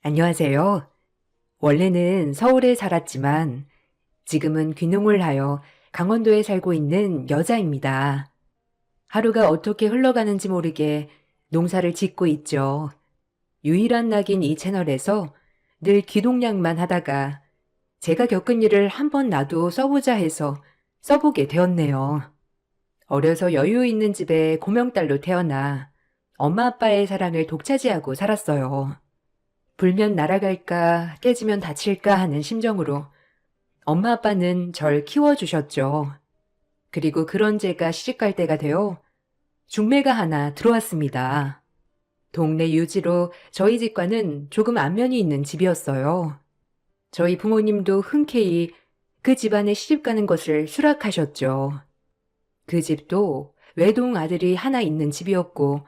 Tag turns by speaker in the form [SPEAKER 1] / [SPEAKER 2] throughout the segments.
[SPEAKER 1] 안녕하세요. 원래는 서울에 살았지만 지금은 귀농을 하여 강원도에 살고 있는 여자입니다. 하루가 어떻게 흘러가는지 모르게 농사를 짓고 있죠. 유일한 낙인 이 채널에서 늘 귀농약만 하다가 제가 겪은 일을 한번 나도 써보자 해서 써보게 되었네요. 어려서 여유 있는 집에 고명딸로 태어나 엄마 아빠의 사랑을 독차지하고 살았어요. 불면 날아갈까 깨지면 다칠까 하는 심정으로 엄마 아빠는 절 키워주셨죠. 그리고 그런 제가 시집갈 때가 되어 중매가 하나 들어왔습니다. 동네 유지로 저희 집과는 조금 안면이 있는 집이었어요. 저희 부모님도 흔쾌히 그 집안에 시집가는 것을 수락하셨죠. 그 집도 외동 아들이 하나 있는 집이었고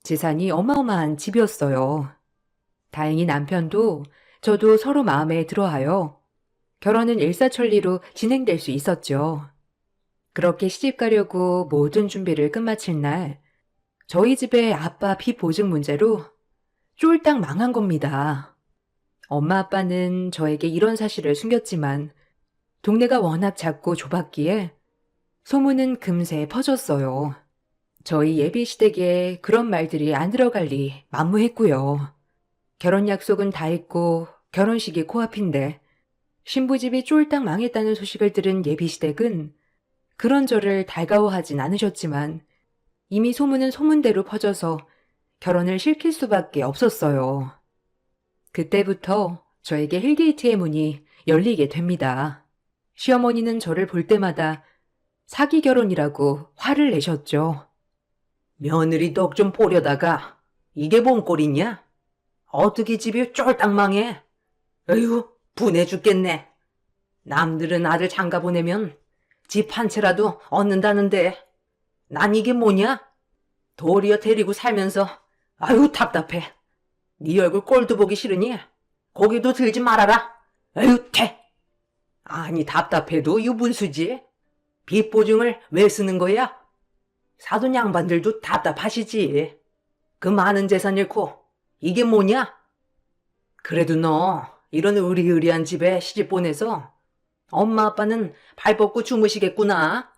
[SPEAKER 1] 재산이 어마어마한 집이었어요. 다행히 남편도 저도 서로 마음에 들어하여 결혼은 일사천리로 진행될 수 있었죠. 그렇게 시집 가려고 모든 준비를 끝마칠 날 저희 집의 아빠 빚 보증 문제로 쫄딱 망한 겁니다. 엄마 아빠는 저에게 이런 사실을 숨겼지만 동네가 워낙 작고 좁았기에 소문은 금세 퍼졌어요. 저희 예비 시댁에 그런 말들이 안 들어갈 리 만무했고요. 결혼 약속은 다 했고 결혼식이 코앞인데 신부집이 쫄딱 망했다는 소식을 들은 예비시댁은 그런 저를 달가워하진 않으셨지만 이미 소문은 소문대로 퍼져서 결혼을 실킬 수밖에 없었어요. 그때부터 저에게 힐게이트의 문이 열리게 됩니다. 시어머니는 저를 볼 때마다 사기 결혼이라고 화를 내셨죠. 며느리 덕 좀 보려다가 이게 뭔 꼴이냐? 어떻게 집이 쫄딱 망해? 에휴, 분해 죽겠네. 남들은 아들 장가 보내면 집 한 채라도 얻는다는데 난 이게 뭐냐? 도리어 데리고 살면서 아유 답답해. 네 얼굴 꼴도 보기 싫으니 고기도 들지 말아라. 에휴 퇴. 아니 답답해도 유분수지. 빚 보증을 왜 쓰는 거야? 사돈 양반들도 답답하시지. 그 많은 재산 잃고 이게 뭐냐? 그래도 너 이런 의리의리한 집에 시집 보내서 엄마 아빠는 발 뻗고 주무시겠구나.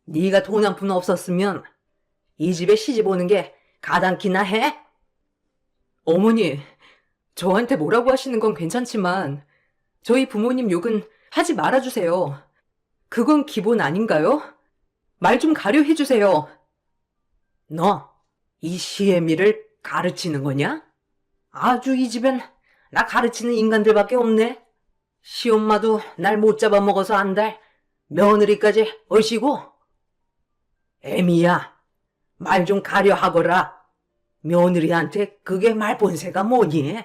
[SPEAKER 1] 네가 돈 한 푼 없었으면 이 집에 시집 오는 게 가당키나 해? 어머니, 저한테 뭐라고 하시는 건 괜찮지만 저희 부모님 욕은 하지 말아주세요. 그건 기본 아닌가요? 말 좀 가려 해주세요. 너 이 시애미를 가르치는 거냐? 아주 이 집엔 나 가르치는 인간들밖에 없네. 시엄마도 날 못 잡아먹어서 안달 며느리까지 얼씨고. 애미야, 말 좀 가려 하거라. 며느리한테 그게 말본새가 뭐니?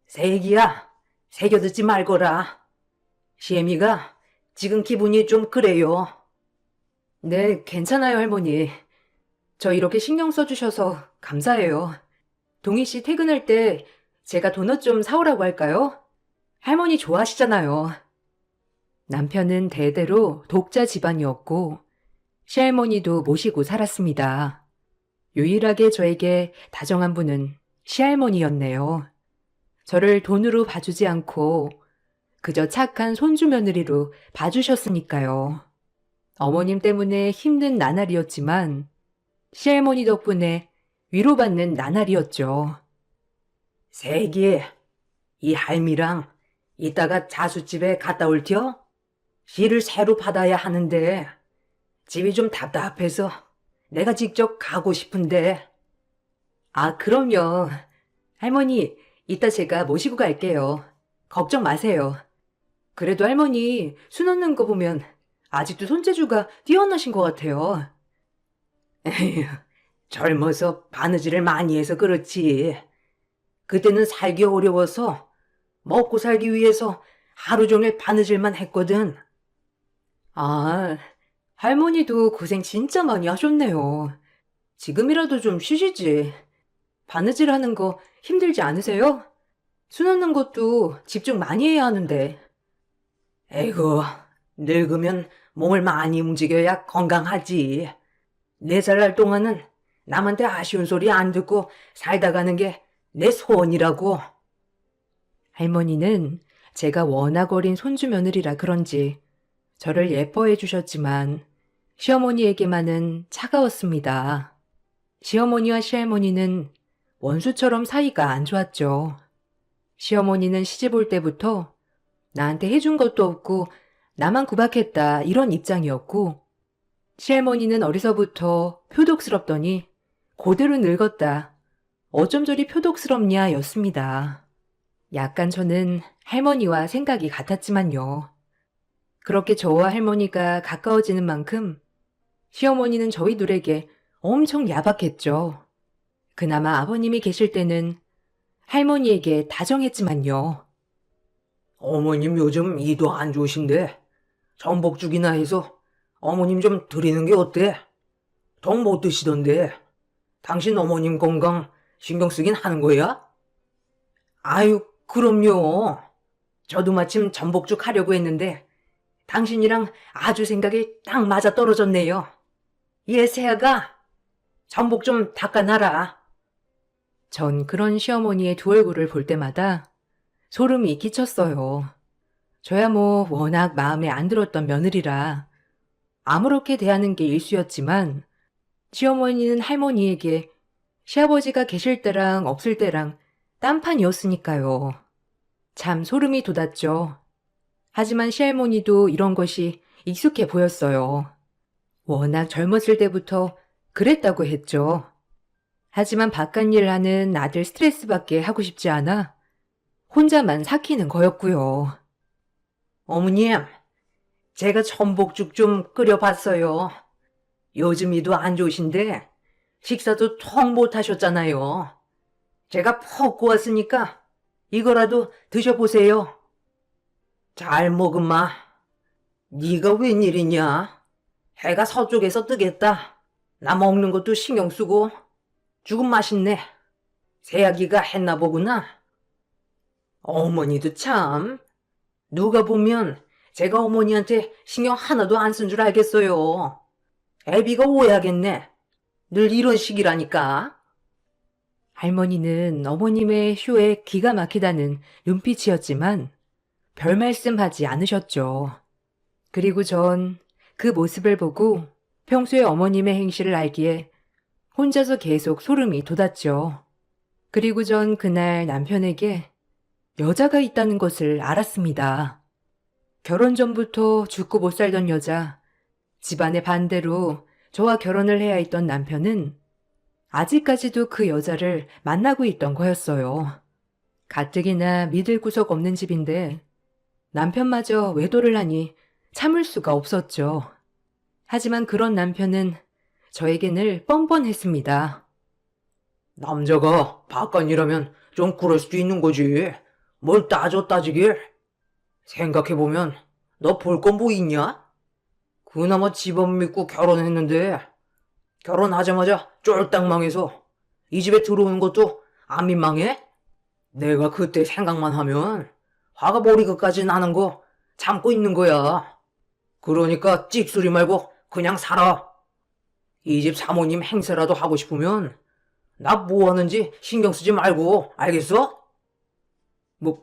[SPEAKER 1] 새기야, 새겨 듣지 말거라. 시애미가 지금 기분이 좀 그래요. 네, 괜찮아요, 할머니. 저 이렇게 신경 써주셔서 감사해요. 동희 씨 퇴근할 때 제가 도넛 좀 사오라고 할까요? 할머니 좋아하시잖아요. 남편은 대대로 독자 집안이었고 시할머니도 모시고 살았습니다. 유일하게 저에게 다정한 분은 시할머니였네요. 저를 돈으로 봐주지 않고 그저 착한 손주 며느리로 봐주셨으니까요. 어머님 때문에 힘든 나날이었지만 시할머니 덕분에 위로받는 나날이었죠. 세기, 이 할미랑 이따가 자수집에 갔다 올텨? 씨를 새로 받아야 하는데 집이 좀 답답해서 내가 직접 가고 싶은데. 아, 그럼요. 할머니, 이따 제가 모시고 갈게요. 걱정 마세요. 그래도 할머니, 수 넣는 거 보면 아직도 손재주가 뛰어나신 것 같아요. 에휴, 젊어서 바느질을 많이 해서 그렇지. 그때는 살기 어려워서 먹고 살기 위해서 하루 종일 바느질만 했거든. 아, 할머니도 고생 진짜 많이 하셨네요. 지금이라도 좀 쉬시지. 바느질 하는 거 힘들지 않으세요? 수 넣는 것도 집중 많이 해야 하는데. 에이구, 늙으면 몸을 많이 움직여야 건강하지. 4살 날 동안은 남한테 아쉬운 소리 안 듣고 살다 가는 게 내 소원이라고. 할머니는 제가 워낙 어린 손주 며느리라 그런지 저를 예뻐해 주셨지만 시어머니에게만은 차가웠습니다. 시어머니와 시할머니는 원수처럼 사이가 안 좋았죠. 시어머니는 시집 올 때부터 나한테 해준 것도 없고 나만 구박했다 이런 입장이었고, 시할머니는 어려서부터 표독스럽더니 고대로 늙었다, 어쩜 저리 표독스럽냐 였습니다. 약간 저는 할머니와 생각이 같았지만요. 그렇게 저와 할머니가 가까워지는 만큼 시어머니는 저희 둘에게 엄청 야박했죠. 그나마 아버님이 계실 때는 할머니에게 다정했지만요.
[SPEAKER 2] 어머님 요즘 이도 안 좋으신데 전복죽이나 해서 어머님 좀 드리는 게 어때? 정 못 드시던데 당신 어머님 건강 신경 쓰긴 하는 거야? 아유, 그럼요. 저도 마침 전복죽 하려고 했는데 당신이랑 아주 생각이 딱 맞아 떨어졌네요. 얘 새아가 전복 좀 닦아놔라.
[SPEAKER 1] 전 그런 시어머니의 두 얼굴을 볼 때마다 소름이 끼쳤어요. 저야 뭐 워낙 마음에 안 들었던 며느리라 아무렇게 대하는 게 일쑤였지만, 시어머니는 할머니에게 시아버지가 계실 때랑 없을 때랑 딴판이었으니까요. 참 소름이 돋았죠. 하지만 시할머니도 이런 것이 익숙해 보였어요. 워낙 젊었을 때부터 그랬다고 했죠. 하지만 바깥일 하는 아들 스트레스받게 하고 싶지 않아 혼자만 삭히는 거였고요.
[SPEAKER 2] 어머님, 제가 전복죽 좀 끓여봤어요. 요즘 이도 안 좋으신데 식사도 통 못하셨잖아요. 제가 퍽 구웠으니까 이거라도 드셔보세요. 잘 먹은마. 네가 웬일이냐? 해가 서쪽에서 뜨겠다. 나 먹는 것도 신경 쓰고. 죽은 맛있네. 새아기가 했나 보구나. 어머니도 참. 누가 보면 제가 어머니한테 신경 하나도 안 쓴 줄 알겠어요. 애비가 오해하겠네. 늘 이런 식이라니까.
[SPEAKER 1] 할머니는 어머님의 쇼에 기가 막히다는 눈빛이었지만 별 말씀하지 않으셨죠. 그리고 전 그 모습을 보고 평소에 어머님의 행실을 알기에 혼자서 계속 소름이 돋았죠. 그리고 전 그날 남편에게 여자가 있다는 것을 알았습니다. 결혼 전부터 죽고 못 살던 여자, 집안의 반대로 저와 결혼을 해야 했던 남편은 아직까지도 그 여자를 만나고 있던 거였어요. 가뜩이나 믿을 구석 없는 집인데 남편마저 외도를 하니 참을 수가 없었죠. 하지만 그런 남편은 저에게 늘 뻔뻔했습니다.
[SPEAKER 2] 남자가 바깥이라면 좀 그럴 수도 있는 거지. 뭘 따지길. 생각해보면 너 볼 건 뭐 있냐? 그나마 집안 믿고 결혼했는데 결혼하자마자 쫄딱 망해서 이 집에 들어오는 것도 안 민망해? 내가 그때 생각만 하면 화가 머리끝까지 나는 거 참고 있는 거야. 그러니까 찍소리 말고 그냥 살아. 이 집 사모님 행세라도 하고 싶으면 나 뭐 하는지 신경 쓰지 말고, 알겠어?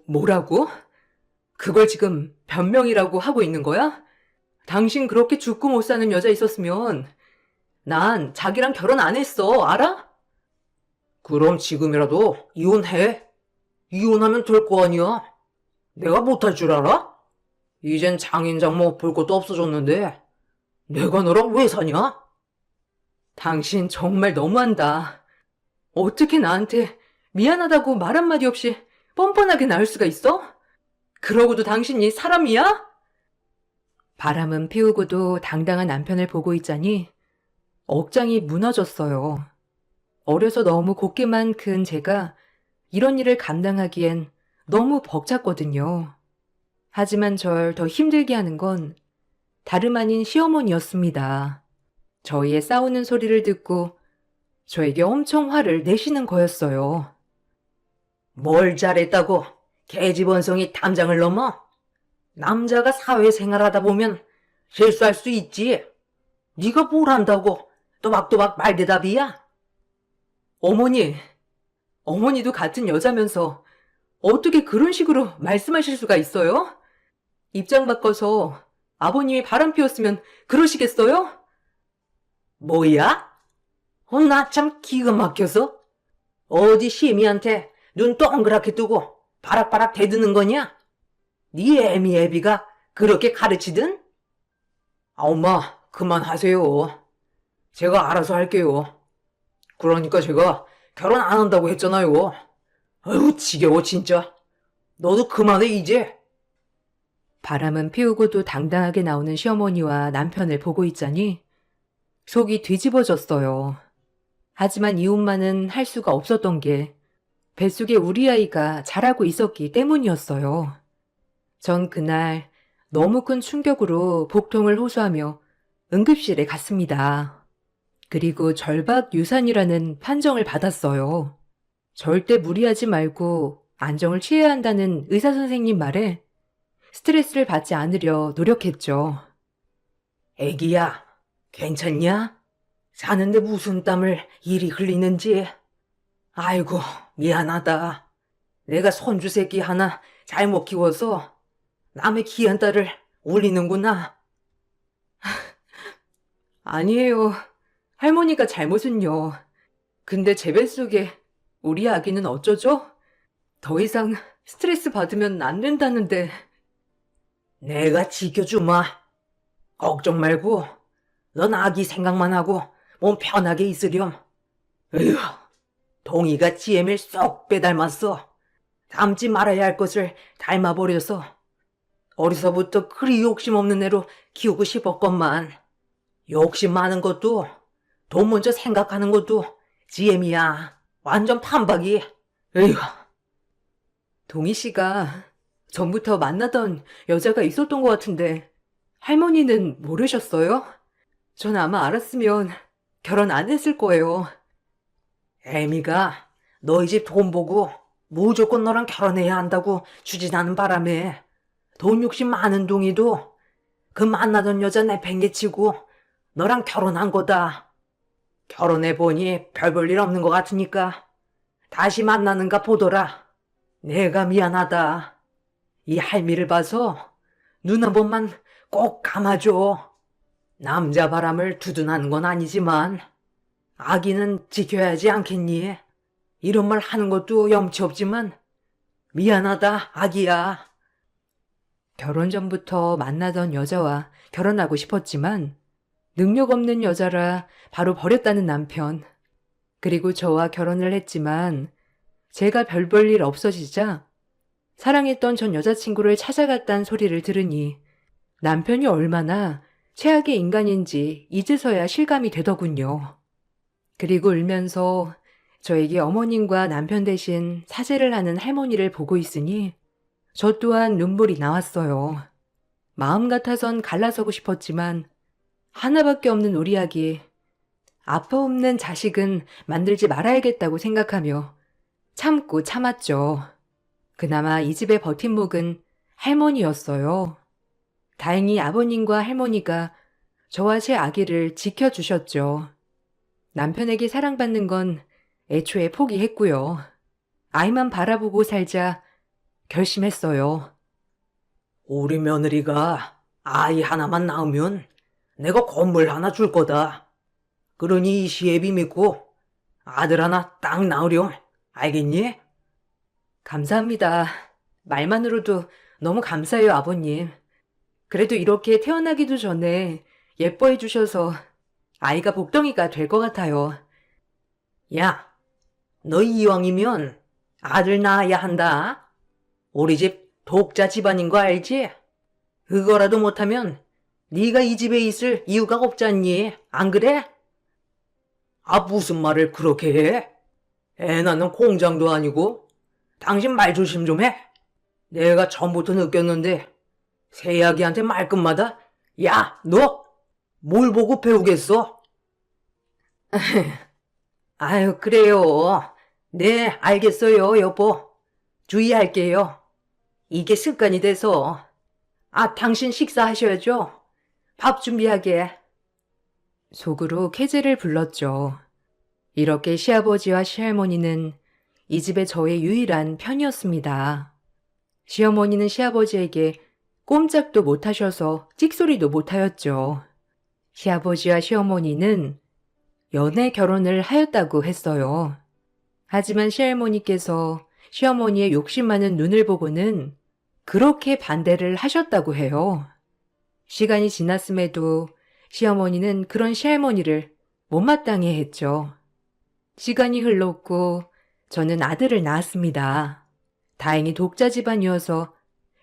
[SPEAKER 1] 뭐라고? 그걸 지금 변명이라고 하고 있는 거야? 당신 그렇게 죽고 못 사는 여자 있었으면 난 자기랑 결혼 안 했어, 알아?
[SPEAKER 2] 그럼 지금이라도 이혼해. 이혼하면 될 거 아니야. 내가 못할 줄 알아? 이젠 장인 장모 볼 것도 없어졌는데 내가 너랑 왜 사냐?
[SPEAKER 1] 당신 정말 너무한다. 어떻게 나한테 미안하다고 말 한마디 없이 뻔뻔하게 나올 수가 있어? 그러고도 당신이 사람이야? 바람은 피우고도 당당한 남편을 보고 있자니 억장이 무너졌어요. 어려서 너무 곱게만 큰 제가 이런 일을 감당하기엔 너무 벅찼거든요. 하지만 절 더 힘들게 하는 건 다름 아닌 시어머니였습니다. 저희의 싸우는 소리를 듣고 저에게 엄청 화를 내시는 거였어요.
[SPEAKER 2] 뭘 잘했다고 계집원성이 담장을 넘어? 남자가 사회생활하다 보면 실수할 수 있지. 네가 뭘 한다고 또박또박 말대답이야?
[SPEAKER 1] 어머니도 같은 여자면서 어떻게 그런 식으로 말씀하실 수가 있어요? 입장 바꿔서 아버님이 바람 피웠으면 그러시겠어요?
[SPEAKER 2] 뭐야? 나 참 기가 막혀서? 어디 시미한테 눈 동그랗게 뜨고 바락바락 대드는 거냐? 네 애미 애비가 그렇게 가르치든? 엄마, 그만하세요. 제가 알아서 할게요. 그러니까 제가 결혼 안 한다고 했잖아요. 아유, 지겨워, 진짜. 너도 그만해, 이제.
[SPEAKER 1] 바람은 피우고도 당당하게 나오는 시어머니와 남편을 보고 있자니 속이 뒤집어졌어요. 하지만 이 엄마는 할 수가 없었던 게 뱃속에 우리 아이가 자라고 있었기 때문이었어요. 전 그날 너무 큰 충격으로 복통을 호소하며 응급실에 갔습니다. 그리고 절박 유산이라는 판정을 받았어요. 절대 무리하지 말고 안정을 취해야 한다는 의사 선생님 말에 스트레스를 받지 않으려 노력했죠.
[SPEAKER 2] 애기야, 괜찮냐? 사는데 무슨 땀을 이리 흘리는지. 아이고, 미안하다. 내가 손주 새끼 하나 잘못 키워서 남의 귀한 딸을 울리는구나.
[SPEAKER 1] 아니에요. 할머니가 잘못은요. 근데 제 뱃속에 우리 아기는 어쩌죠? 더 이상 스트레스 받으면 안 된다는데.
[SPEAKER 2] 내가 지켜주마. 걱정 말고 넌 아기 생각만 하고 몸 편하게 있으렴. 에휴, 동이가 지엠을 쏙 빼닮았어. 닮지 말아야 할 것을 닮아버려서 어려서부터 그리 욕심 없는 애로 키우고 싶었건만. 욕심 많은 것도 돈 먼저 생각하는 것도 지엠이야. 완전 판박이. 에휴.
[SPEAKER 1] 동희 씨가 전부터 만나던 여자가 있었던 것 같은데 할머니는 모르셨어요? 전 아마 알았으면 결혼 안 했을 거예요.
[SPEAKER 2] 애미가 너희 집 돈 보고 무조건 너랑 결혼해야 한다고 추진하는 바람에 돈 욕심 많은 동이도 그 만나던 여자 내팽개치고 너랑 결혼한 거다. 결혼해보니 별 볼 일 없는 것 같으니까 다시 만나는가 보더라. 내가 미안하다. 이 할미를 봐서 눈 한 번만 꼭 감아줘. 남자 바람을 두둔하는 건 아니지만 아기는 지켜야지 않겠니? 이런 말 하는 것도 염치 없지만 미안하다, 아기야.
[SPEAKER 1] 결혼 전부터 만나던 여자와 결혼하고 싶었지만 능력 없는 여자라 바로 버렸다는 남편. 그리고 저와 결혼을 했지만 제가 별 볼 일 없어지자 사랑했던 전 여자친구를 찾아갔다는 소리를 들으니 남편이 얼마나 최악의 인간인지 이제서야 실감이 되더군요. 그리고 울면서 저에게 어머님과 남편 대신 사죄를 하는 할머니를 보고 있으니 저 또한 눈물이 나왔어요. 마음 같아선 갈라서고 싶었지만 하나밖에 없는 우리 아기, 아빠 없는 자식은 만들지 말아야겠다고 생각하며 참고 참았죠. 그나마 이 집의 버팀목은 할머니였어요. 다행히 아버님과 할머니가 저와 제 아기를 지켜주셨죠. 남편에게 사랑받는 건 애초에 포기했고요. 아이만 바라보고 살자 결심했어요.
[SPEAKER 2] 우리 며느리가 아이 하나만 낳으면 내가 건물 하나 줄 거다. 그러니 이 시애비 믿고 아들 하나 딱 낳으렴. 알겠니?
[SPEAKER 1] 감사합니다. 말만으로도 너무 감사해요, 아버님. 그래도 이렇게 태어나기도 전에 예뻐해 주셔서 아이가 복덩이가 될 것 같아요.
[SPEAKER 2] 야, 너 이왕이면 아들 낳아야 한다. 우리 집 독자 집안인 거 알지? 그거라도 못하면 네가 이 집에 있을 이유가 없잖니. 안 그래? 아, 무슨 말을 그렇게 해? 애 낳는 공장도 아니고. 당신 말 조심 좀 해. 내가 전부터 느꼈는데 새아기한테 말끝마다 야, 너 뭘 보고 배우겠어? 아유, 그래요. 네, 알겠어요, 여보. 주의할게요. 이게 습관이 돼서. 아, 당신 식사하셔야죠. 밥 준비하게.
[SPEAKER 1] 속으로 캐제를 불렀죠. 이렇게 시아버지와 시할머니는 이 집의 저의 유일한 편이었습니다. 시어머니는 시아버지에게 꼼짝도 못하셔서 찍소리도 못하였죠. 시아버지와 시어머니는 연애 결혼을 하였다고 했어요. 하지만 시할머니께서 시어머니의 욕심 많은 눈을 보고는 그렇게 반대를 하셨다고 해요. 시간이 지났음에도 시어머니는 그런 시할머니를 못마땅해 했죠. 시간이 흘렀고 저는 아들을 낳았습니다. 다행히 독자 집안이어서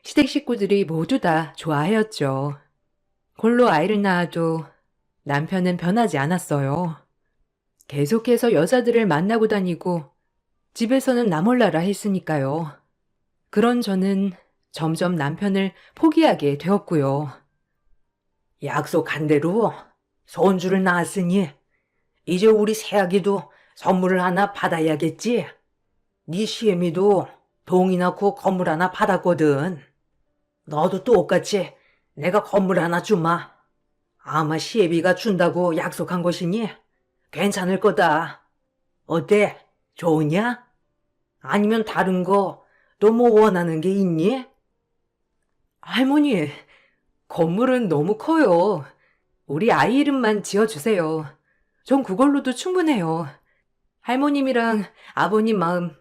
[SPEAKER 1] 시댁 식구들이 모두 다 좋아하였죠. 홀로 아이를 낳아도 남편은 변하지 않았어요. 계속해서 여자들을 만나고 다니고 집에서는 나 몰라라 했으니까요. 그런 저는 점점 남편을 포기하게 되었고요.
[SPEAKER 2] 약속한 대로 손주를 낳았으니 이제 우리 새아기도 선물을 하나 받아야겠지? 네 시애미도 동이 낳고 건물 하나 받았거든. 너도 똑같이 내가 건물 하나 주마. 아마 시애비가 준다고 약속한 것이니 괜찮을 거다. 어때? 좋으냐? 아니면 다른 거 또 뭐 원하는 게 있니?
[SPEAKER 1] 할머니, 건물은 너무 커요. 우리 아이 이름만 지어주세요. 전 그걸로도 충분해요. 할머님이랑 아버님 마음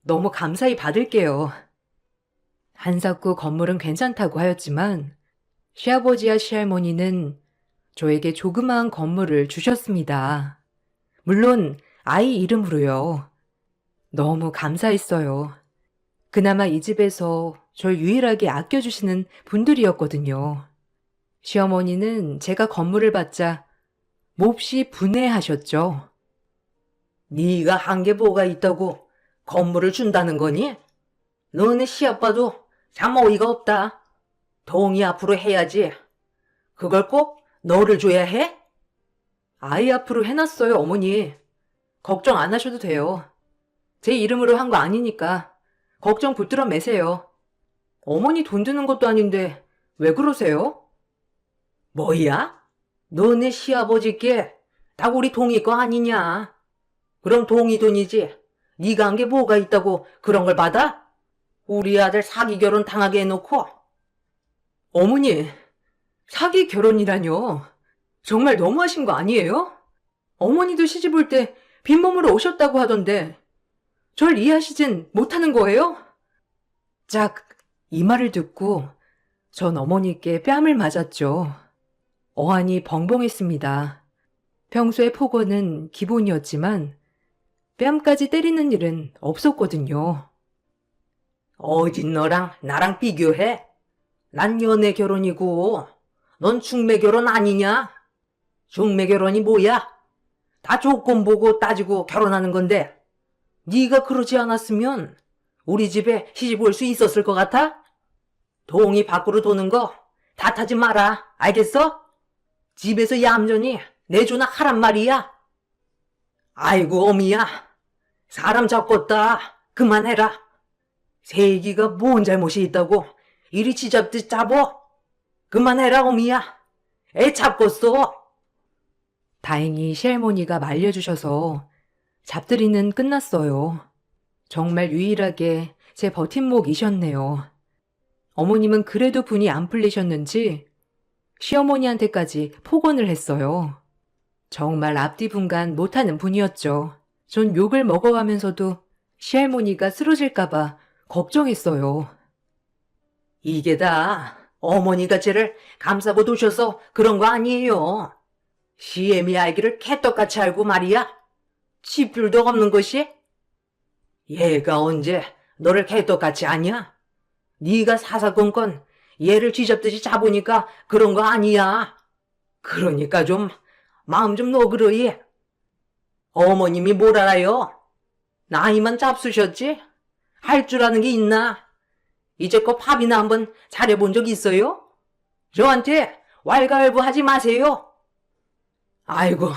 [SPEAKER 1] 너무 감사히 받을게요. 한사코 건물은 괜찮다고 하였지만 시아버지와 시할머니는 저에게 조그마한 건물을 주셨습니다. 물론 아이 이름으로요. 너무 감사했어요. 그나마 이 집에서 절 유일하게 아껴주시는 분들이었거든요. 시어머니는 제가 건물을 받자 몹시 분해하셨죠.
[SPEAKER 2] 네가 한 게 뭐가 있다고 건물을 준다는 거니? 너네 시아빠도 참 어이가 없다. 동의 앞으로 해야지. 그걸 꼭 너를 줘야 해?
[SPEAKER 1] 아이 앞으로 해놨어요, 어머니. 걱정 안 하셔도 돼요. 제 이름으로 한 거 아니니까 걱정 붙들어 매세요. 어머니 돈 드는 것도 아닌데 왜 그러세요?
[SPEAKER 2] 뭐야? 너네 시아버지께 다 우리 동이 거 아니냐? 그럼 동이 돈이지. 네가 한 게 뭐가 있다고 그런 걸 받아? 우리 아들 사기 결혼 당하게 해놓고.
[SPEAKER 1] 어머니, 사기 결혼이라뇨. 정말 너무하신 거 아니에요? 어머니도 시집 올 때 빈몸으로 오셨다고 하던데 절 이해하시진 못하는 거예요? 짝, 이 말을 듣고 전 어머니께 뺨을 맞았죠. 어안이 벙벙했습니다. 평소에 폭언은 기본이었지만 뺨까지 때리는 일은 없었거든요.
[SPEAKER 2] 어진 너랑 나랑 비교해? 난 연애 결혼이고 넌 중매 결혼 아니냐? 중매 결혼이 뭐야? 다 조건 보고 따지고 결혼하는 건데 네가 그러지 않았으면 우리 집에 시집 올 수 있었을 것 같아? 동이 밖으로 도는 거 탓하지 마라. 알겠어? 집에서 얌전히 내조나 하란 말이야. 아이고 어미야. 사람 잡겄다. 그만해라. 세기가 뭔 잘못이 있다고 이리 지잡듯 잡어. 그만해라 어미야. 애 잡겄어.
[SPEAKER 1] 다행히 시할머니가 말려주셔서 잡들이는 끝났어요. 정말 유일하게 제 버팀목이셨네요. 어머님은 그래도 분이 안 풀리셨는지 시어머니한테까지 폭언을 했어요. 정말 앞뒤 분간 못하는 분이었죠. 전 욕을 먹어가면서도 시할머니가 쓰러질까봐 걱정했어요.
[SPEAKER 2] 이게 다 어머니가 쟤를 감싸고 두셔서 그런 거 아니에요. 시애미 알기를 개떡같이 알고 말이야. 쥐뿔도 없는 것이? 얘가 언제 너를 개떡같이 아냐? 네가 사사건건 얘를 쥐잡듯이 잡으니까 그런 거 아니야. 그러니까 좀 마음 좀 너그러이. 어머님이 뭘 알아요? 나이만 잡수셨지? 할 줄 아는 게 있나? 이제껏 밥이나 한번 잘해본 적 있어요? 저한테 왈가왈부하지 마세요. 아이고,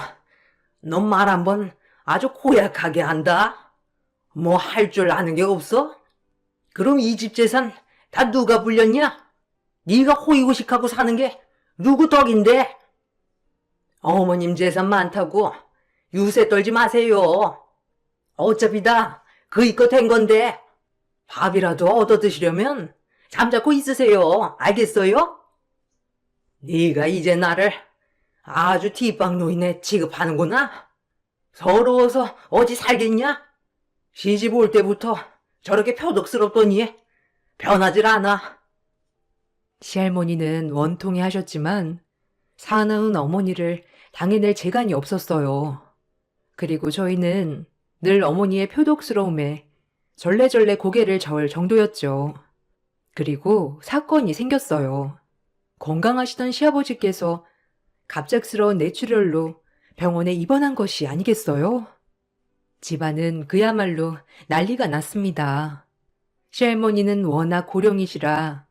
[SPEAKER 2] 넌 말 한번 아주 고약하게 한다. 뭐 할 줄 아는 게 없어? 그럼 이 집 재산 다 누가 불렸냐? 네가 호의호식하고 사는 게 누구 덕인데? 어머님 재산 많다고 유세 떨지 마세요. 어차피 다 그이껏 된 건데 밥이라도 얻어 드시려면 잠자코 있으세요. 알겠어요? 네가 이제 나를 아주 뒷방 노인에 취급하는구나. 서러워서 어디 살겠냐? 시집 올 때부터 저렇게 표독스럽더니 변하질 않아.
[SPEAKER 1] 시할머니는 원통해 하셨지만 사나운 어머니를 당해낼 재간이 없었어요. 그리고 저희는 늘 어머니의 표독스러움에 절레절레 고개를 저을 정도였죠. 그리고 사건이 생겼어요. 건강하시던 시아버지께서 갑작스러운 뇌출혈로 병원에 입원한 것이 아니겠어요? 집안은 그야말로 난리가 났습니다. 시할머니는 워낙 고령이시라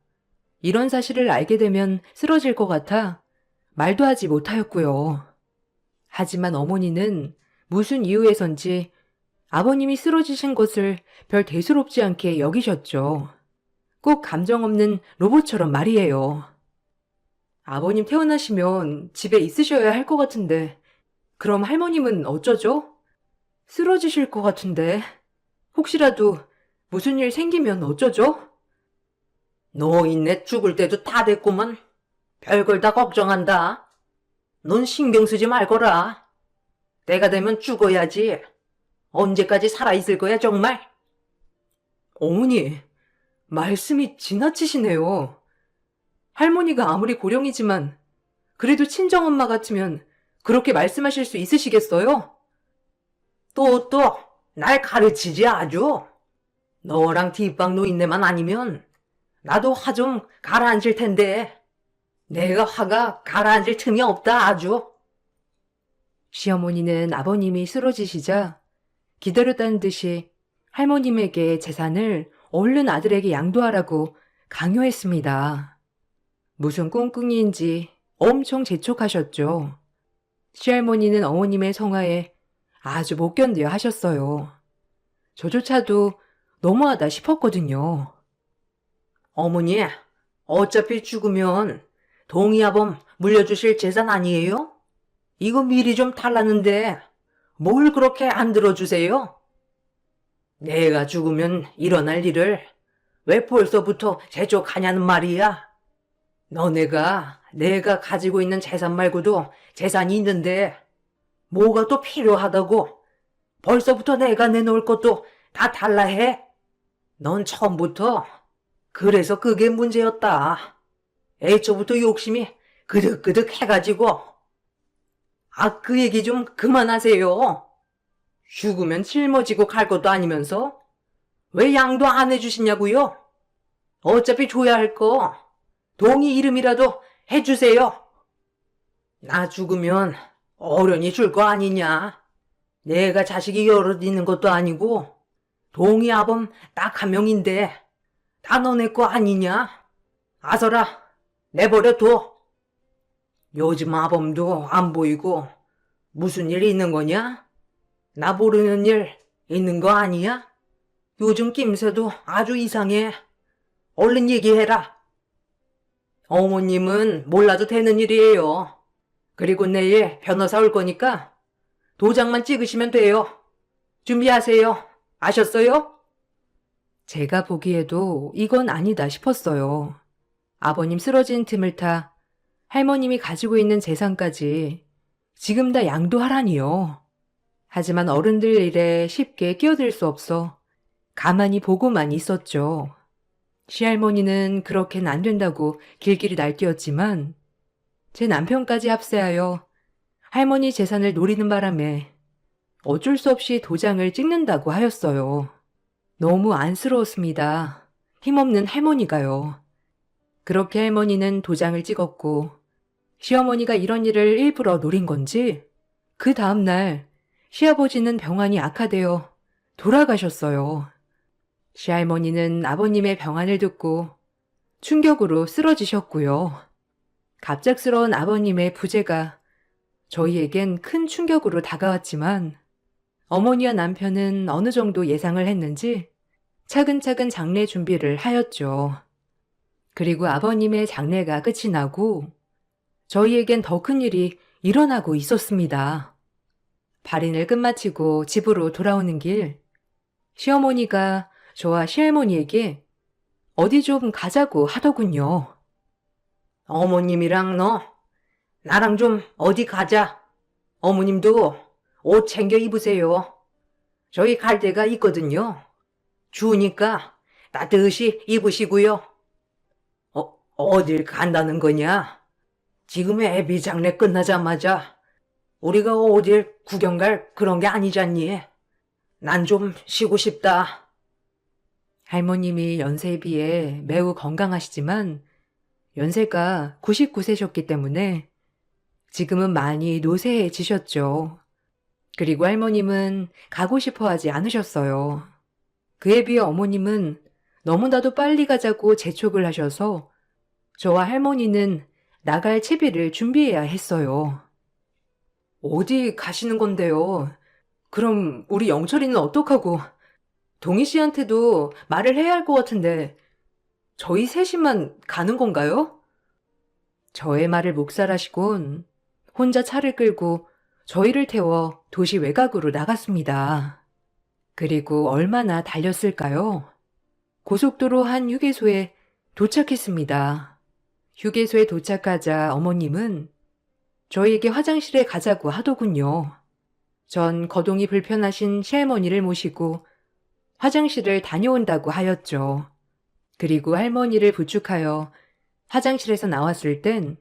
[SPEAKER 1] 이런 사실을 알게 되면 쓰러질 것 같아 말도 하지 못하였고요. 하지만 어머니는 무슨 이유에선지 아버님이 쓰러지신 것을 별 대수롭지 않게 여기셨죠. 꼭 감정 없는 로봇처럼 말이에요. 아버님 태어나시면 집에 있으셔야 할 것 같은데 그럼 할머님은 어쩌죠? 쓰러지실 것 같은데 혹시라도 무슨 일 생기면 어쩌죠?
[SPEAKER 2] 노인네 죽을 때도 다 됐구만. 별걸 다 걱정한다. 넌 신경 쓰지 말거라. 때가 되면 죽어야지. 언제까지 살아있을 거야 정말?
[SPEAKER 1] 어머니, 말씀이 지나치시네요. 할머니가 아무리 고령이지만 그래도 친정엄마 같으면 그렇게 말씀하실 수 있으시겠어요?
[SPEAKER 2] 또 날 가르치지 아주. 너랑 뒷방 노인네만 아니면 나도 화 좀 가라앉을 텐데 내가 화가 가라앉을 틈이 없다 아주.
[SPEAKER 1] 시어머니는 아버님이 쓰러지시자 기다렸다는 듯이 할머님에게 재산을 얼른 아들에게 양도하라고 강요했습니다. 무슨 꿍꿍이인지 엄청 재촉하셨죠. 시할머니는 어머님의 성화에 아주 못 견뎌 하셨어요. 저조차도 너무하다 싶었거든요.
[SPEAKER 2] 어머니, 어차피 죽으면 동의아범 물려주실 재산 아니에요? 이거 미리 좀 달랐는데 뭘 그렇게 안 들어주세요? 내가 죽으면 일어날 일을 왜 벌써부터 재촉하냐는 말이야. 너네가 내가 가지고 있는 재산 말고도 재산이 있는데 뭐가 또 필요하다고 벌써부터 내가 내놓을 것도 다 달라 해? 넌 처음부터 그래서 그게 문제였다. 애초부터 욕심이 그득그득 해가지고. 그 얘기 좀 그만하세요. 죽으면 짊어지고 갈 것도 아니면서 왜 양도 안 해주시냐고요? 어차피 줘야 할 거 동의 이름이라도 해주세요. 나 죽으면 어련히 줄 거 아니냐. 내가 자식이 여럿 있는 것도 아니고 동의 아범 딱 한 명인데 다 너네 거 아니냐. 아서라 내버려둬. 요즘 아범도 안 보이고 무슨 일 있는 거냐? 나 모르는 일 있는 거 아니야? 요즘 낌새도 아주 이상해. 얼른 얘기해라. 어머님은 몰라도 되는 일이에요. 그리고 내일 변호사 올 거니까 도장만 찍으시면 돼요. 준비하세요. 아셨어요?
[SPEAKER 1] 제가 보기에도 이건 아니다 싶었어요. 아버님 쓰러진 틈을 타 할머님이 가지고 있는 재산까지 지금 다 양도하라니요. 하지만 어른들 일에 쉽게 끼어들 수 없어 가만히 보고만 있었죠. 시할머니는 그렇게는 안 된다고 길길이 날뛰었지만 제 남편까지 합세하여 할머니 재산을 노리는 바람에 어쩔 수 없이 도장을 찍는다고 하였어요. 너무 안쓰러웠습니다. 힘없는 할머니가요. 그렇게 할머니는 도장을 찍었고 시어머니가 이런 일을 일부러 노린 건지 그 다음날 시아버지는 병환이 악화되어 돌아가셨어요. 시할머니는 아버님의 병환을 듣고 충격으로 쓰러지셨고요. 갑작스러운 아버님의 부재가 저희에겐 큰 충격으로 다가왔지만 어머니와 남편은 어느 정도 예상을 했는지 차근차근 장례 준비를 하였죠. 그리고 아버님의 장례가 끝이 나고 저희에겐 더 큰 일이 일어나고 있었습니다. 발인을 끝마치고 집으로 돌아오는 길, 시어머니가 저와 시할머니에게 어디 좀 가자고 하더군요.
[SPEAKER 2] 어머님이랑 너, 나랑 좀 어디 가자. 어머님도 옷 챙겨 입으세요. 저희 갈 데가 있거든요. 추우니까 따뜻이 입으시고요. 어딜 간다는 거냐? 지금 애비 장례 끝나자마자 우리가 어딜 구경 갈 그런 게 아니잖니. 난 좀 쉬고 싶다.
[SPEAKER 1] 할머님이 연세에 비해 매우 건강하시지만 연세가 99세셨기 때문에 지금은 많이 노쇠해지셨죠. 그리고 할머님은 가고 싶어 하지 않으셨어요. 그에 비해 어머님은 너무나도 빨리 가자고 재촉을 하셔서 저와 할머니는 나갈 채비를 준비해야 했어요. 어디 가시는 건데요? 그럼 우리 영철이는 어떡하고? 동희 씨한테도 말을 해야 할 것 같은데 저희 셋이만 가는 건가요? 저의 말을 묵살하시곤 혼자 차를 끌고 저희를 태워 도시 외곽으로 나갔습니다. 그리고 얼마나 달렸을까요? 고속도로 한 휴게소에 도착했습니다. 휴게소에 도착하자 어머님은 저희에게 화장실에 가자고 하더군요. 전 거동이 불편하신 시할머니를 모시고 화장실을 다녀온다고 하였죠. 그리고 할머니를 부축하여 화장실에서 나왔을 땐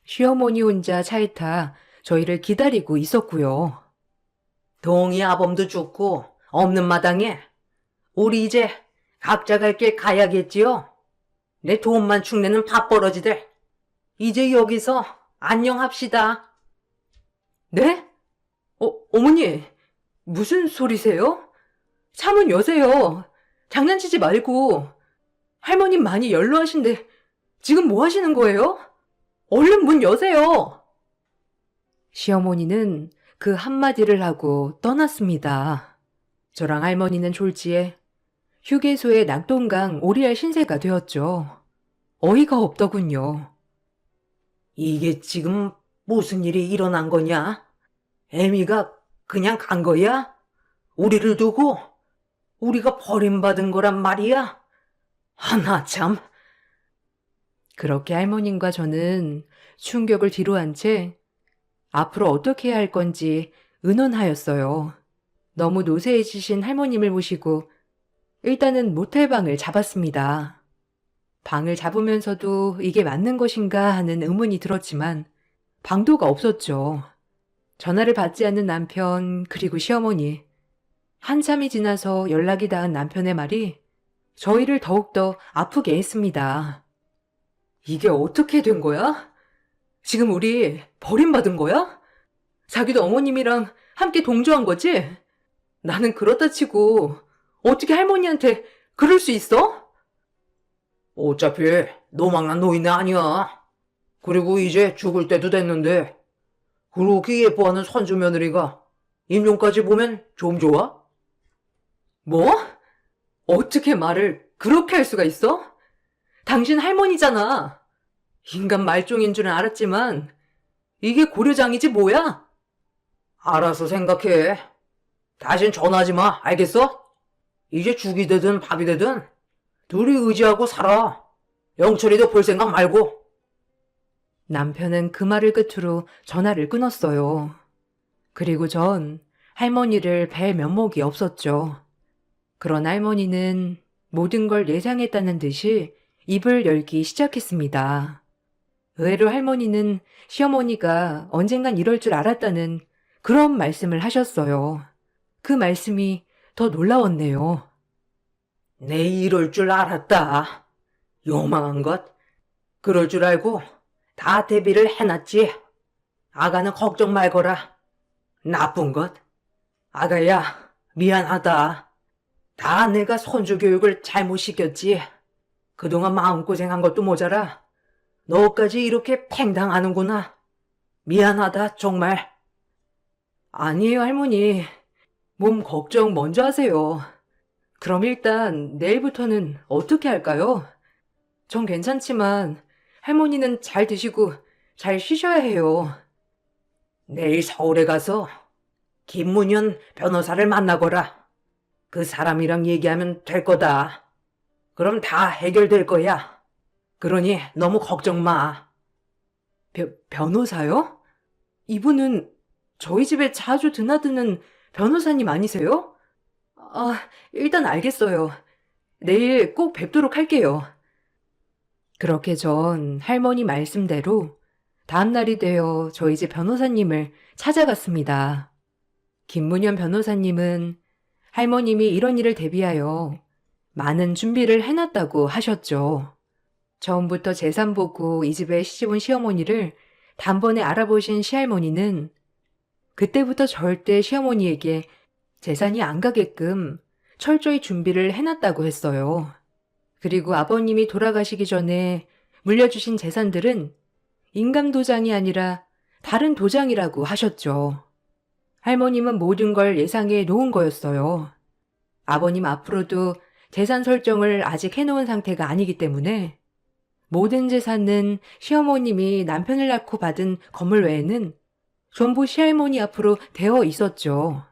[SPEAKER 1] 시어머니 혼자 차에 타 저희를 기다리고 있었고요.
[SPEAKER 2] 동이 아범도 죽고 없는 마당에 우리 이제 각자 갈 길 가야겠지요. 내 돈만 축내는 밥벌어지들. 이제 여기서 안녕합시다.
[SPEAKER 1] 네? 어머니, 무슨 소리세요? 차문 여세요. 장난치지 말고. 할머님 많이 연로하신데 지금 뭐 하시는 거예요? 얼른 문 여세요. 시어머니는 그 한마디를 하고 떠났습니다. 저랑 할머니는 졸지에 휴게소의 낙동강 오리알 신세가 되었죠. 어이가 없더군요.
[SPEAKER 2] 이게 지금 무슨 일이 일어난 거냐? 애미가 그냥 간 거야? 우리를 두고? 우리가 버림받은 거란 말이야? 하나 참.
[SPEAKER 1] 그렇게 할머님과 저는 충격을 뒤로한 채 앞으로 어떻게 해야 할 건지 의논하였어요. 너무 노쇠해지신 할머님을 모시고 일단은 모텔방을 잡았습니다. 방을 잡으면서도 이게 맞는 것인가 하는 의문이 들었지만 방도가 없었죠. 전화를 받지 않는 남편 그리고 시어머니. 한참이 지나서 연락이 닿은 남편의 말이 저희를 더욱더 아프게 했습니다. 이게 어떻게 된 거야? 지금 우리 버림받은 거야? 자기도 어머님이랑 함께 동조한 거지? 나는 그렇다 치고 어떻게 할머니한테 그럴 수 있어?
[SPEAKER 2] 어차피 노망난 노인네 아니야. 그리고 이제 죽을 때도 됐는데 그렇게 예뻐하는 손주 며느리가 임종까지 보면 좀 좋아?
[SPEAKER 1] 뭐? 어떻게 말을 그렇게 할 수가 있어? 당신 할머니잖아. 인간 말종인 줄은 알았지만 이게 고려장이지 뭐야?
[SPEAKER 2] 알아서 생각해. 다신 전화하지 마, 알겠어? 이제 죽이 되든 밥이 되든 둘이 의지하고 살아. 영철이도 볼 생각 말고.
[SPEAKER 1] 남편은 그 말을 끝으로 전화를 끊었어요. 그리고 전 할머니를 뵐 면목이 없었죠. 그런 할머니는 모든 걸 예상했다는 듯이 입을 열기 시작했습니다. 의외로 할머니는 시어머니가 언젠간 이럴 줄 알았다는 그런 말씀을 하셨어요. 그 말씀이 더 놀라웠네요.
[SPEAKER 2] 내 이럴 줄 알았다. 요망한 것. 그럴 줄 알고 다 대비를 해놨지. 아가는 걱정 말거라. 나쁜 것. 아가야, 미안하다. 다 내가 손주 교육을 잘못 시켰지. 그동안 마음고생한 것도 모자라. 너까지 이렇게 팽당하는구나. 미안하다, 정말.
[SPEAKER 1] 아니에요, 할머니. 몸 걱정 먼저 하세요. 그럼 일단 내일부터는 어떻게 할까요? 전 괜찮지만 할머니는 잘 드시고 잘 쉬셔야 해요.
[SPEAKER 2] 내일 서울에 가서 김문현 변호사를 만나거라. 그 사람이랑 얘기하면 될 거다. 그럼 다 해결될 거야. 그러니 너무 걱정 마.
[SPEAKER 1] 변호사요? 이분은 저희 집에 자주 드나드는 변호사님 아니세요? 아, 일단 알겠어요. 내일 꼭 뵙도록 할게요. 그렇게 전 할머니 말씀대로 다음날이 되어 저희 집 변호사님을 찾아갔습니다. 김문현 변호사님은 할머님이 이런 일을 대비하여 많은 준비를 해놨다고 하셨죠. 처음부터 재산 보고 이 집에 시집온 시어머니를 단번에 알아보신 시할머니는 그때부터 절대 시어머니에게 재산이 안 가게끔 철저히 준비를 해놨다고 했어요. 그리고 아버님이 돌아가시기 전에 물려주신 재산들은 인감도장이 아니라 다른 도장이라고 하셨죠. 할머님은 모든 걸 예상해 놓은 거였어요. 아버님 앞으로도 재산 설정을 아직 해놓은 상태가 아니기 때문에 모든 재산은 시어머님이 남편을 낳고 받은 건물 외에는 전부 시할머니 앞으로 되어 있었죠.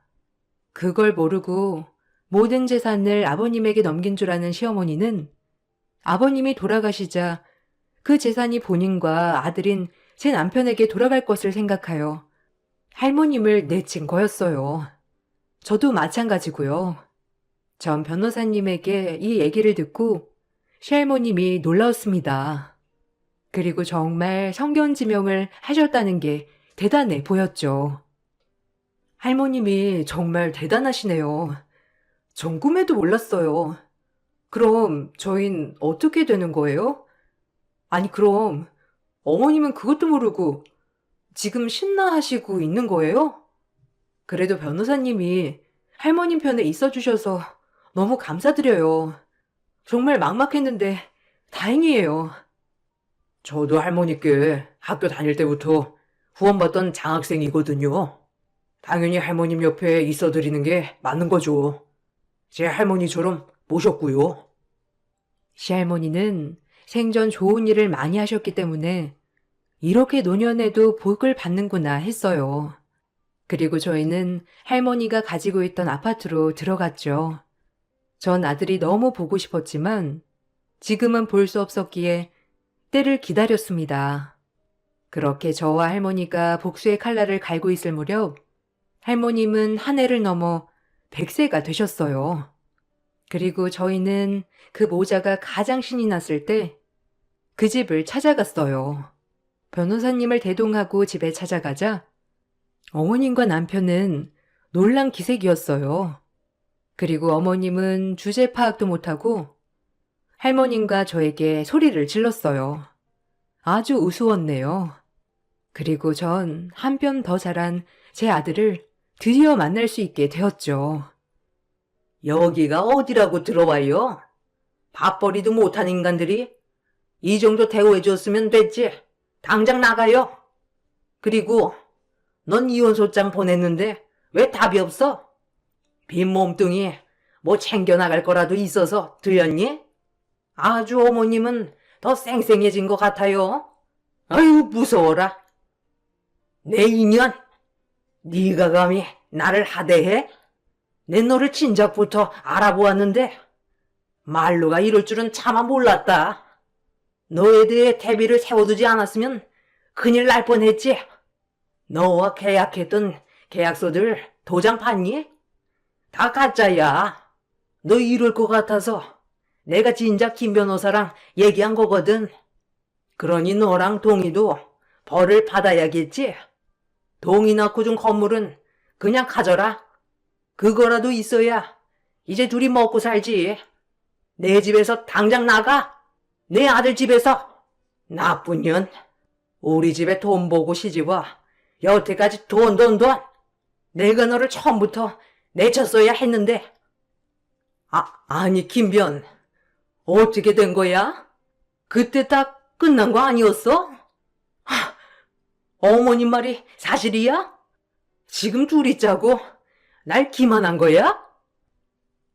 [SPEAKER 1] 그걸 모르고 모든 재산을 아버님에게 넘긴 줄 아는 시어머니는 아버님이 돌아가시자 그 재산이 본인과 아들인 제 남편에게 돌아갈 것을 생각하여 할머님을 내친 거였어요. 저도 마찬가지고요. 전 변호사님에게 이 얘기를 듣고 시할머님이 놀라웠습니다. 그리고 정말 성견지명을 하셨다는 게 대단해 보였죠. 할머님이 정말 대단하시네요. 전 꿈에도 몰랐어요. 그럼 저흰 어떻게 되는 거예요? 아니 그럼 어머님은 그것도 모르고 지금 신나하시고 있는 거예요? 그래도 변호사님이 할머님 편에 있어 주셔서 너무 감사드려요. 정말 막막했는데 다행이에요.
[SPEAKER 2] 저도 할머니께 학교 다닐 때부터 후원받던 장학생이거든요. 당연히 할머님 옆에 있어 드리는 게 맞는 거죠. 제 할머니처럼 모셨고요.
[SPEAKER 1] 시할머니는 생전 좋은 일을 많이 하셨기 때문에 이렇게 노년에도 복을 받는구나 했어요. 그리고 저희는 할머니가 가지고 있던 아파트로 들어갔죠. 전 아들이 너무 보고 싶었지만 지금은 볼 수 없었기에 때를 기다렸습니다. 그렇게 저와 할머니가 복수의 칼날을 갈고 있을 무렵 할머님은 한 해를 넘어 100세가 되셨어요. 그리고 저희는 그 모자가 가장 신이 났을 때 그 집을 찾아갔어요. 변호사님을 대동하고 집에 찾아가자 어머님과 남편은 놀란 기색이었어요. 그리고 어머님은 주제 파악도 못하고 할머님과 저에게 소리를 질렀어요. 아주 우스웠네요. 그리고 전 한 뼘 더 자란 제 아들을 드디어 만날 수 있게 되었죠.
[SPEAKER 2] 여기가 어디라고 들어와요? 밥벌이도 못한 인간들이 이 정도 대우해줬으면 됐지. 당장 나가요. 그리고 넌 이혼소장 보냈는데 왜 답이 없어? 빈 몸뚱이 뭐 챙겨나갈 거라도 있어서 들렸니? 아주 어머님은 더 쌩쌩해진 것 같아요. 아유 무서워라. 내 인연, 네가 감히 나를 하대해? 내 너를 진작부터 알아보았는데 말로가 이럴 줄은 차마 몰랐다. 너에 대해 대비를 세워두지 않았으면 큰일 날 뻔했지. 너와 계약했던 계약서들 도장 봤니? 다 가짜야. 너 이럴 것 같아서 내가 진작 김 변호사랑 얘기한 거거든. 그러니 너랑 동희도 벌을 받아야겠지. 동희 낳고 준 건물은 그냥 가져라. 그거라도 있어야 이제 둘이 먹고 살지. 내 집에서 당장 나가. 내 아들 집에서. 나쁜 년. 우리 집에 돈 보고 시집와. 여태까지 돈. 내가 너를 처음부터 내쳤어야 했는데. 아니 김변. 어떻게 된 거야? 그때 딱 끝난 거 아니었어? 어머님 말이 사실이야? 지금 둘이 짜고 날 기만한 거야?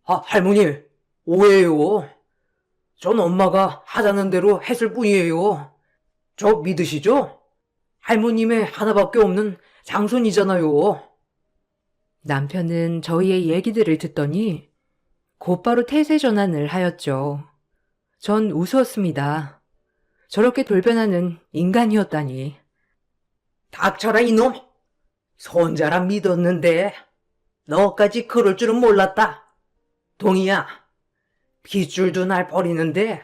[SPEAKER 2] 할머니, 오해요. 전 엄마가 하자는 대로 했을 뿐이에요. 저 믿으시죠? 할머님의 하나밖에 없는 장손이잖아요.
[SPEAKER 1] 남편은 저희의 얘기들을 듣더니 곧바로 태세 전환을 하였죠. 전 우스웠습니다. 저렇게 돌변하는 인간이었다니.
[SPEAKER 2] 닥쳐라 이놈. 손자라 믿었는데 너까지 그럴 줄은 몰랐다. 동이야, 빗줄도 날 버리는데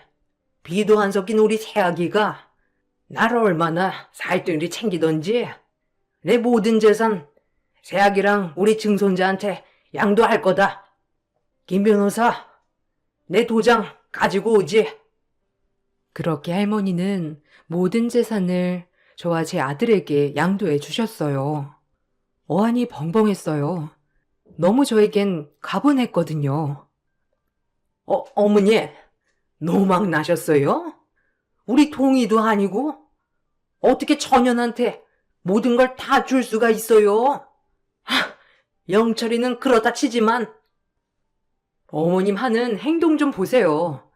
[SPEAKER 2] 비도 안 섞인 우리 새아기가 나를 얼마나 살뜰히 챙기던지 내 모든 재산 새아기랑 우리 증손자한테 양도할 거다. 김 변호사, 내 도장 가지고 오지.
[SPEAKER 1] 그렇게 할머니는 모든 재산을 저와 제 아들에게 양도해 주셨어요. 어안이 벙벙했어요. 너무 저에겐 가분했거든요.
[SPEAKER 2] 어머니, 노망 나셨어요? 우리 동이도 아니고 어떻게 처년한테 모든 걸 다 줄 수가 있어요? 영철이는 그렇다 치지만
[SPEAKER 1] 어머님 하는 행동 좀 보세요.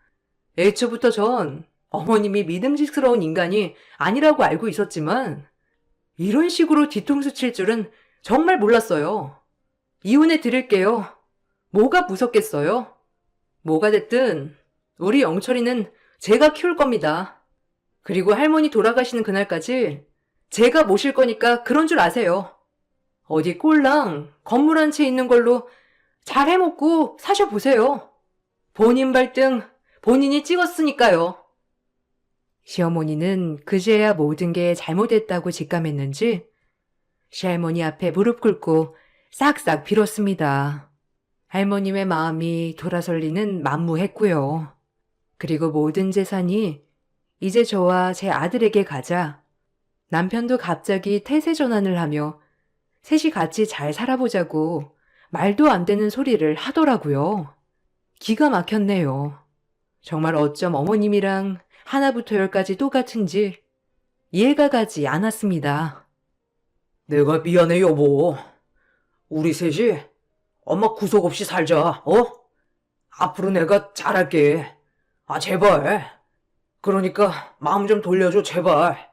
[SPEAKER 1] 애초부터 전 어머님이 믿음직스러운 인간이 아니라고 알고 있었지만 이런 식으로 뒤통수 칠 줄은 정말 몰랐어요. 이혼해 드릴게요. 뭐가 무섭겠어요? 뭐가 됐든 우리 영철이는 제가 키울 겁니다. 그리고 할머니 돌아가시는 그날까지 제가 모실 거니까 그런 줄 아세요. 어디 꼴랑 건물 한 채 있는 걸로 잘 해먹고 사셔보세요. 본인 발등 본인이 찍었으니까요. 시어머니는 그제야 모든 게 잘못됐다고 직감했는지 시할머니 앞에 무릎 꿇고 싹싹 빌었습니다. 할머님의 마음이 돌아설리는 만무했고요. 그리고 모든 재산이 이제 저와 제 아들에게 가자 남편도 갑자기 태세 전환을 하며 셋이 같이 잘 살아보자고 말도 안 되는 소리를 하더라고요. 기가 막혔네요. 정말 어쩜 어머님이랑 하나부터 열까지 똑같은지 이해가 가지 않았습니다.
[SPEAKER 2] 내가 미안해 여보. 우리 셋이 엄마 구속 없이 살자. 앞으로 내가 잘할게. 제발. 그러니까 마음 좀 돌려줘 제발.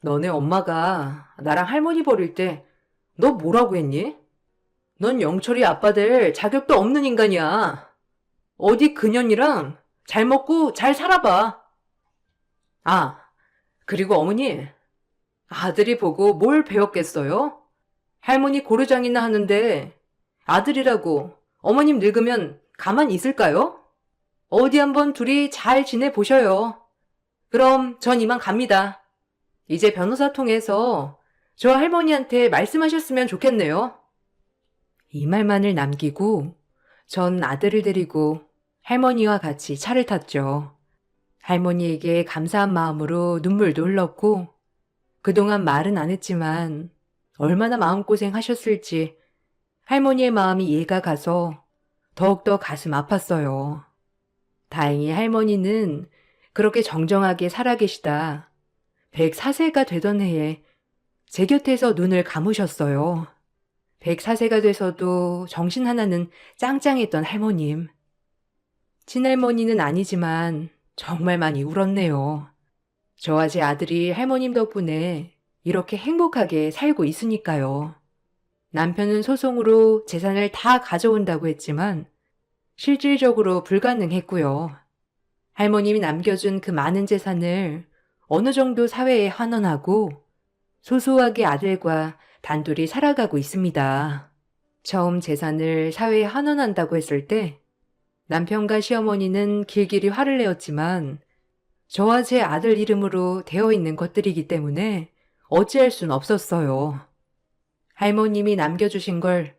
[SPEAKER 1] 너네 엄마가 나랑 할머니 버릴 때 너 뭐라고 했니? 넌 영철이 아빠 될 자격도 없는 인간이야. 어디 그년이랑 잘 먹고 잘 살아봐. 그리고 어머니, 아들이 보고 뭘 배웠겠어요? 할머니 고르장이나 하는데 아들이라고 어머님 늙으면 가만히 있을까요? 어디 한번 둘이 잘 지내보셔요. 그럼 전 이만 갑니다. 이제 변호사 통해서 저 할머니한테 말씀하셨으면 좋겠네요. 이 말만을 남기고 전 아들을 데리고 할머니와 같이 차를 탔죠. 할머니에게 감사한 마음으로 눈물도 흘렀고 그동안 말은 안 했지만 얼마나 마음고생 하셨을지 할머니의 마음이 이해가 가서 더욱더 가슴 아팠어요. 다행히 할머니는 그렇게 정정하게 살아계시다 104세가 되던 해에 제 곁에서 눈을 감으셨어요. 104세가 돼서도 정신 하나는 짱짱했던 할머님. 친할머니는 아니지만 정말 많이 울었네요. 저와 제 아들이 할머님 덕분에 이렇게 행복하게 살고 있으니까요. 남편은 소송으로 재산을 다 가져온다고 했지만 실질적으로 불가능했고요. 할머님이 남겨준 그 많은 재산을 어느 정도 사회에 환원하고 소소하게 아들과 단둘이 살아가고 있습니다. 처음 재산을 사회에 환원한다고 했을 때 남편과 시어머니는 길길이 화를 내었지만 저와 제 아들 이름으로 되어 있는 것들이기 때문에 어찌할 순 없었어요. 할머님이 남겨주신 걸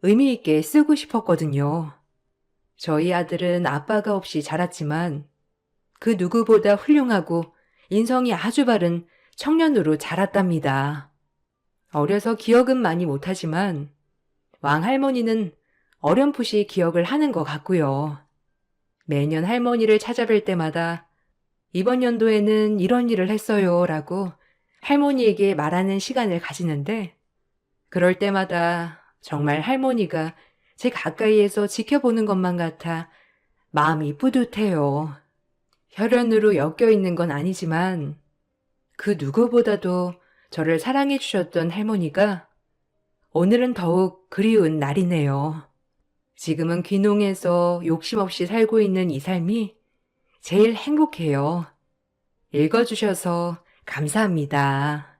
[SPEAKER 1] 의미 있게 쓰고 싶었거든요. 저희 아들은 아빠가 없이 자랐지만 그 누구보다 훌륭하고 인성이 아주 바른 청년으로 자랐답니다. 어려서 기억은 많이 못하지만 왕할머니는 어렴풋이 기억을 하는 것 같고요. 매년 할머니를 찾아뵐 때마다 이번 연도에는 이런 일을 했어요 라고 할머니에게 말하는 시간을 가지는데 그럴 때마다 정말 할머니가 제 가까이에서 지켜보는 것만 같아 마음이 뿌듯해요. 혈연으로 엮여 있는 건 아니지만 그 누구보다도 저를 사랑해 주셨던 할머니가 오늘은 더욱 그리운 날이네요. 지금은 귀농해서 욕심 없이 살고 있는 이 삶이 제일 행복해요. 읽어주셔서 감사합니다.